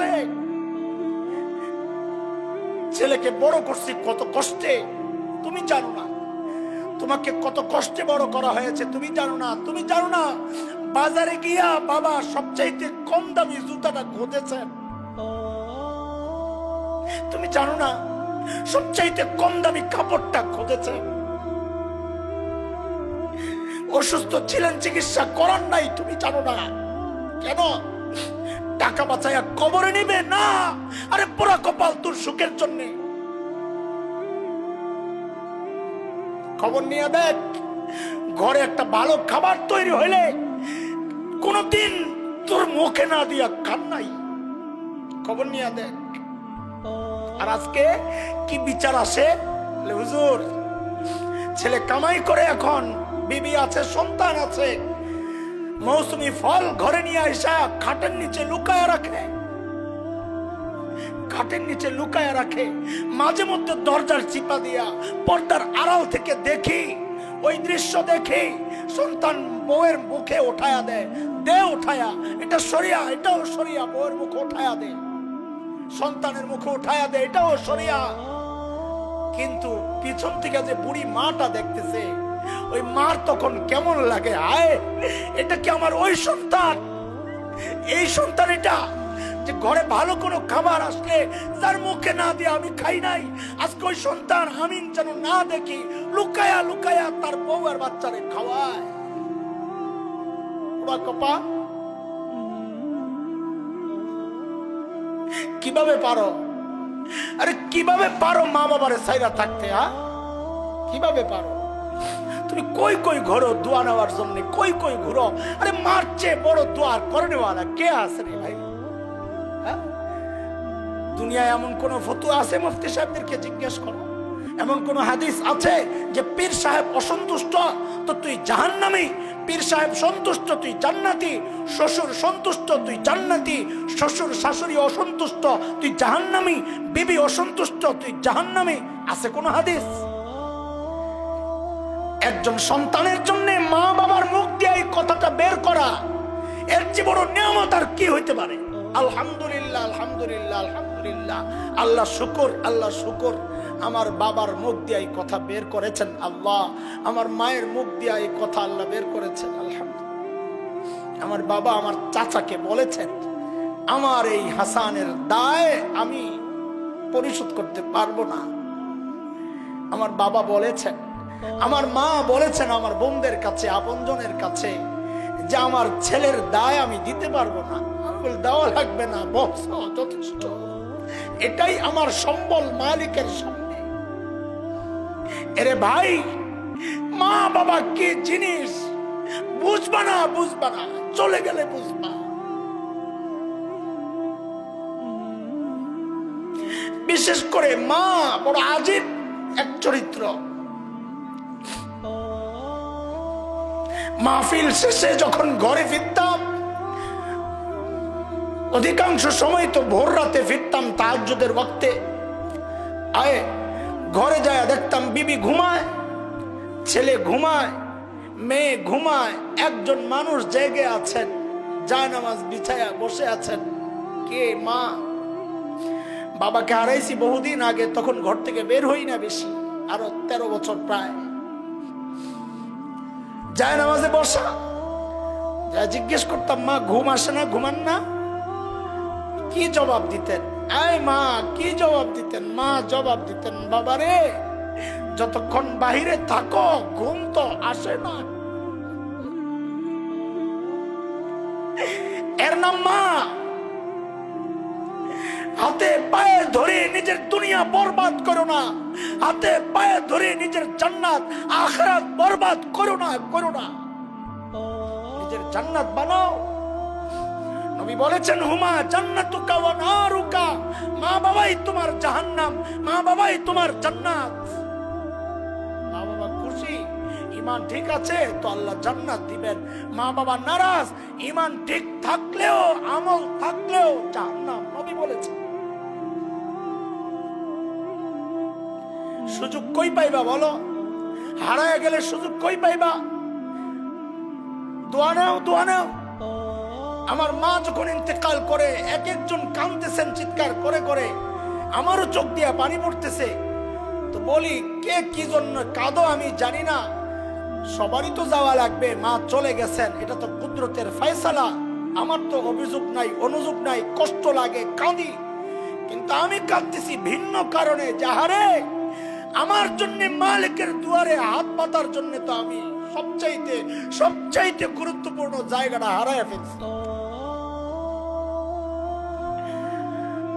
কষ্টে, ছেলেকে বড় করছি কত কষ্টে, তুমি জানো না। তোমাকে কত কষ্টে বড় করা হয়েছে তুমি জানো না। তুমি জানো না বাজারে গিয়া বাবা সবচাইতে কম দামি জুতাটা খুঁজেছেন। তুমি জানো না সবচাইতে কম দামি কাপড়টা খুঁজেছে। অসুস্থ ছিলেন, চিকিৎসা করার নাই, তুমি জানো না কেন? টাকা বাঁচাইয়া কবরে নিবে না। আরে পোড়া কপাল তোর সুখের জন্য। খবর নিয়ে দেখ, ঘরে একটা ভালো খাবার তৈরি হইলে কোনদিন তোর মুখে না দিয়া খান নাই। খবর নিয়ে দেখ। আর আজকে কি বিচার আসে, হুজুর ছেলে কামাই করে, এখন বিবি আছে, সন্তান আছে, মৌসুমি ফল ঘরে নিয়ে আসা খাটের নিচে লুকায় রাখে, খাটের নিচে লুকায় রাখে। মাঝে মধ্যে দরজার চিপা দিয়া পর্দার আড়াল থেকে দেখি, ওই দৃশ্য দেখি, সন্তান বউয়ের মুখে উঠায়া দেয়, দে উঠায়া, এটা সরিয়া, এটাও সরিয়া, বউয়ের মুখে উঠায়া দে, সন্তানের মুখে উঠায়া দে, এটাও সরিয়া। কিন্তু পিছন থেকে যে বুড়ি মাটা দেখতেছে, ওই মার তখন কেমন লাগে, আয় এটা কি আমার ওই সন্তান? এই সন্তান এটা যে ঘরে ভালো কোনো খাবার আসলে তার মুখে না দিয়ে আমি খাই নাই, আজকে ওই সন্তান আমি যেন না দেখি লুকায়া লুকায়া তার বউ আর বাচ্চারে খাওয়ায়। কপা কিভাবে পারো? আরে কিভাবে পারো মা বাবারে সাইরা থাকতে? কিভাবে পারো? তুমি কই কই ঘুরো দোয়া নেওয়ার জন্য, কই কই ঘুরো। আরে মার চেয়ে বড় দোয়া করেনেওয়ালা কে আছে রে ভাই? দুনিয়ায় এমন কোন ফতুয়া আছে? মুফতি সাহেবদেরকে জিজ্ঞেস করো। এমন কোন হাদিস আছে যে পীর সাহেব অসন্তুষ্ট তো তুই জাহান্নামী, পীর সাহেব সন্তুষ্ট তুই জান্নাতি, শ্বশুর সন্তুষ্ট তুই জান্নাতি, শ্বশুর শাশুড়ি অসন্তুষ্ট তুই জাহান্নামী, বিবি অসন্তুষ্ট তুই জাহান্নামী? আছে কোন হাদিস? একজন সন্তানের জন্য মা বাবার মুখ দিয়ে এই কথাটা বের করা, এর চেয়ে বড় নিয়ামত আর কি হইতে পারে? আলহামদুলিল্লাহ, আলহামদুলিল্লাহ, আলহামদুলিল্লাহ, আল্লাহ শুকর, আল্লাহ শুকর, আমার বাবার মুখ দিয়ে এই কথা বের করেছেন আল্লাহ, আমার মায়ের মুখ দিয়ে এই কথা আল্লাহ বের করেছেন, আলহামদুলিল্লাহ। আমার বাবা আমার চাচাকে বলেছেন, আমার এই হাসানের দায় আমি পরিশোধ করতে পারবো না। আমার বাবা বলেছেন, আমার মা বলেছেন আমার বোনদের কাছে, আপনজনের কাছে, যে আমার ছেলের দায় আমি দিতে পারবো না। দেওয়া লাগবে না, বস যথেষ্ট, এটাই আমার সম্বল মালিকের সামনে। এরে ভাই, মা বাবা কি জিনিস বুঝবা না, বুঝবা না, চলে গেলে বুঝবা। বিশেষ করে মা বড় আজীব এক চরিত্র। মাহফিল শেষে যখন ঘরে ফিরতাম, অধিকাংশ সময় তো ভোর রাতে ফিরতাম তাহাজ্জুদের ওয়াক্তে, আয় ঘরে যায় দেখতাম বিবি ঘুমায়, ছেলে ঘুমায়, মেয়ে ঘুমায়, একজন মানুষ জেগে আছেন, জায়নামাজ বিছায়া বসে আছেন। কে? মা। বাবাকে হারাইছি বহুদিন আগে, তখন ঘর থেকে বের হই না বেশি, আরো 13 বছর প্রায়। জায়নামাজে বসা, জিজ্ঞেস করতাম মা ঘুম আসে না, ঘুমান না? কি জবাব দিতেন? এই মা কি জবাব দিতেন? মা জবাব দিতেন, বাবারে যতক্ষণ বাহিরে থাকো ঘুম তো আসে না। এর নাম মা। হাতে পায়ে ধরে নিজের দুনিয়া বরবাদ করো না, হাতে পায়ে ধরে নিজের জান্নাত আখিরাত বরবাদ করো না, করো না। নিজের জান্নাত বানাও। নবী বলেছেন, হুমা জান্নাতুকা ওয়া নারুকা, মা বাবাই তোমার জাহান্নাম, মা বাবাই তোমার জান্নাত। মা বাবা খুশি, ঈমান ঠিক আছে তো আল্লাহ জান্নাত দিবেন। মা বাবা নারাজ, ঈমান ঠিক থাকলেও আমল থাকলেও জাহান্নাম, নবী বলেছেন। সুযোগ কই পাইবা বলো? হারায় গেলে সুযোগ কই পাইবা? দোয়া নাও, দোয়া নাও। আমার মা যখন ইন্তেকাল করে, এক একজন কাঁদতেছে, আমারও চোখ দিয়ে পানি পড়তেছে। তো বলি, কে কি জন্য কাঁদো আমি জানি না, সবারই তো যাওয়া লাগবে, মা চলে গেছেন, এটা তো কুদরতের ফয়সালা, আমার তো অভিযোগ নাই, অনুযোগ নাই, কষ্ট লাগে, কাঁদি। কিন্তু আমি কাঁদতেছি ভিন্ন কারণে, যাহারে আমার জন্য মালিকের দুয়ারে হাত পাতার জন্য তো আমি সবচাইতে গুরুত্বপূর্ণ জায়গাটা হারায় ফেলছি।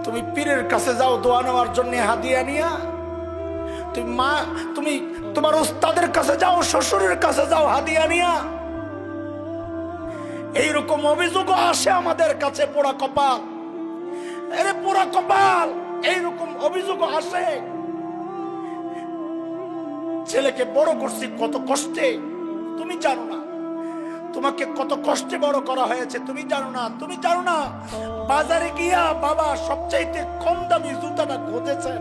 তুমি পীরের কাছে যাও দোয়া নেওয়ার জন্য হাদিয়া নিয়া, তুমি তোমার উস্তাদের কাছে যাও, শ্বশুরের কাছে যাও হাদিয়া নিয়া। এইরকম অভিযোগও আসে আমাদের কাছে, পোড়া কপাল, আরে পোড়া কপাল, এইরকম অভিযোগও আসে। ছেলেকে বড় করছি কত কষ্টে, তুমি জানো না। তোমাকে কত কষ্টে বড় করা হয়েছে তুমি জানো না। তুমি জানো না বাজারে গিয়া বাবা সবচাইতে কম দামি জুতাটা খুঁজেছেন।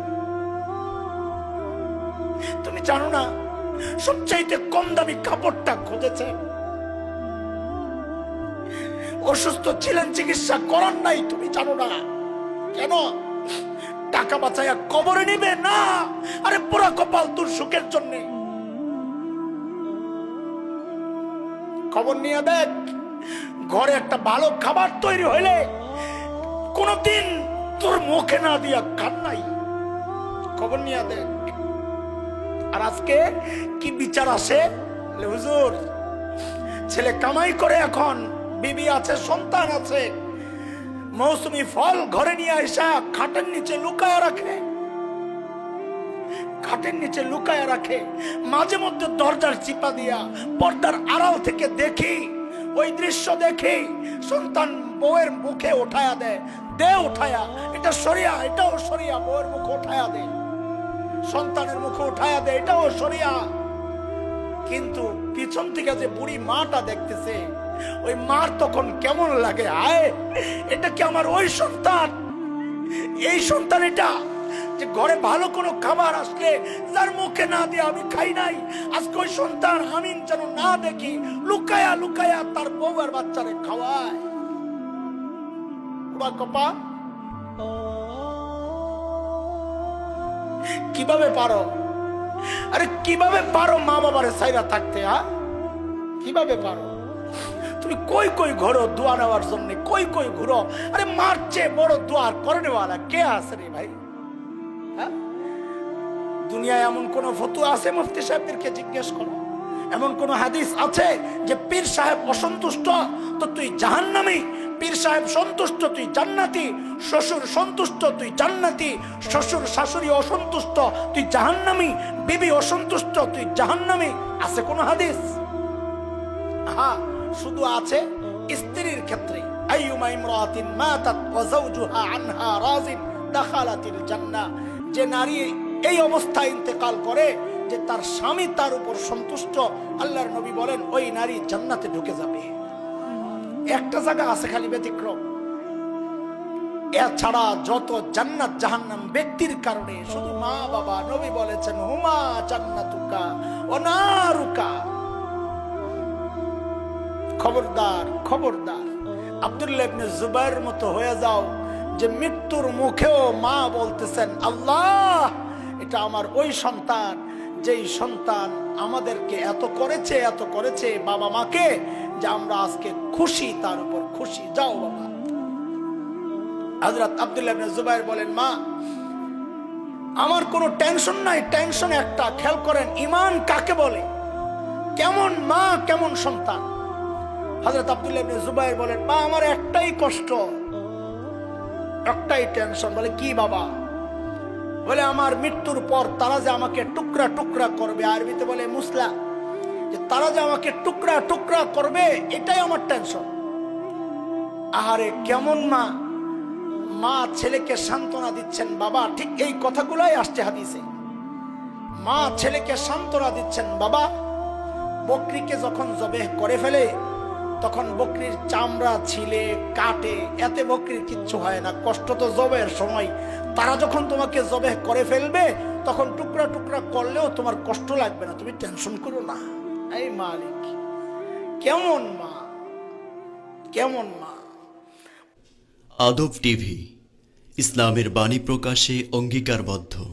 তুমি জানো না সবচাইতে কম দামি কাপড়টা খুঁজেছেন। অসুস্থ ছিলেন, চিকিৎসা করার নাই, তুমি জানো না কেন? টাকা বাঁচাইয়া কবরে নিবে না। আরে পুরা কপাল তোর সুখের জন্য। খবর নিয়ে দেখ, ঘরে একটা ভালো খাবার তৈরি হইলে কোনদিন তোর মুখে না দিয়া খান নাই। খবর নিয়ে দেখ। আর আজকে কি বিচার আসে, হুজুর ছেলে কামাই করে, এখন বিবি আছে, সন্তান আছে, মৌসুমি ফল ঘরে নিয়ে আসা খাটের নিচে লুকায় রাখে, খাটের নিচে লুকায় রাখে। মাঝে মধ্যে দরজার চিপা দিয়া পর্দার আড়াল থেকে দেখি, ওই দৃশ্য দেখি, সন্তান বউয়ের মুখে উঠায়া দেয়, উঠায়া, এটা সরিয়া, এটাও সরিয়া, বউয়ের মুখে উঠায়া দে, সন্তানের মুখে উঠায়া দে, এটাও সরিয়া। কিন্তু পিছন থেকে যে বুড়ি মাটা দেখতেছে, ওই মার তখন কেমন লাগে, আয় এটা কি আমার ওই সন্তান? এই সন্তান এটা যে ঘরে ভালো কোনো খাবার আসলে যার মুখে না দিয়ে আমি খাই নাই, আজকে ওই সন্তান আমি যেন না দেখি লুকায়া লুকায়া তার বউ আর বাচ্চারে খাওয়ায়। কপা কিভাবে পারো? আরে কিভাবে পারো মা বাবার সাইরা থাকতে? কিভাবে পারো? তুমি কই কই ঘুরো দোয়া নেওয়ার জন্য, কই কই ঘুরো। আরে মার চেয়ে বড় দোয়া করেনেওয়ালা কে আছে রে ভাই? দুনিয়ায় এমন কোন ফতুয়া আছে? মুফতি সাহেবদেরকে জিজ্ঞেস করো। এমন কোন হাদিস আছে যে পীর সাহেব অসন্তুষ্ট তো তুই জাহান্নামী, পীর সাহেব সন্তুষ্ট তুই জান্নাতি, শ্বশুর সন্তুষ্ট তুই জান্নাতি, শ্বশুর শাশুড়ি অসন্তুষ্ট তুই জাহান্নামী, বিবি অসন্তুষ্ট তুই জাহান্নামী? আছে কোন হাদিস? হ্যাঁ, শুধু আছে স্ত্রীর ক্ষেত্রে, আইয়ুমা ইমরাতিন মাতাত ওয়া যাওজুহা আনহা রাজিন দাখালাতিল জান্নাহ। যে নারী এই অবস্থায় ইন্তেকাল করে যে তার স্বামী তার উপর সন্তুষ্ট, আল্লাহর নবী বলেন ওই নারী জান্নাতে ঢুকে যাবে। একটা জায়গা আছে খালি ব্যতিক্রম, এছাড়া যত জান্নাত জাহান্নাম ব্যক্তির কারণে, শুধু মা বাবা। নবী বলেছেন হুমা জান্নাতুকা ওয়া নারুকা। খবরদার খবরদার, আব্দুল্লাহ ইবনে জুবাইর মতো হয়ে যাও যে মৃত্যুর মুখেও মা বলতেছেন আল্লাহ এটা আমার ওই সন্তান, যেই সন্তান আমাদেরকে এত করেছে বাবা মাকে, যে আমরা আজকে খুশি, তার উপর খুশি। যাও বাবা। হযরত আব্দুল্লাহ ইবনে জুবাইর বলেন মা আমার কোনো টেনশন নাই, টেনশন একটা। খেয়াল করেন ঈমান কাকে বলে, কেমন মা কেমন সন্তান। হযরত আব্দুল্লাহ ইবনে জুবাইর বলেন মা আমার একটাই কষ্ট, একটাই টেনশন। বলে কি বাবা? বলে আমার মৃত্যুর পর তারা যে আমাকে টুকরা টুকরা করবে, আরবিতে বলে মুসলা, যে তারা যে আমাকে টুকরা টুকরা করবে, এটাই আমার টেনশন। আহারে কেমন মা! মা ছেলেকে সান্ত্বনা দিচ্ছেন। বাবা ঠিক এই কথাগুলাই আসছে হাদিসে। মা ছেলেকে সান্ত্বনা দিচ্ছেন, বাবা বকরিকে যখন জবেহ করে ফেলে তখন বকরির চামড়া ছিলে কাটে, এতে বকরির কিচ্ছু হয় না, কষ্ট তো জবের সময়। তারা যখন তোমাকে জবেহ করে ফেলবে তখন টুকরা টুকরা করলেও তোমার কষ্ট লাগবে না, তুমি টেনশন করো না। এই মালিক কেমন মা, কেমন মা! আদব টিভি, ইসলামের বাণী প্রকাশে অঙ্গীকারবদ্ধ।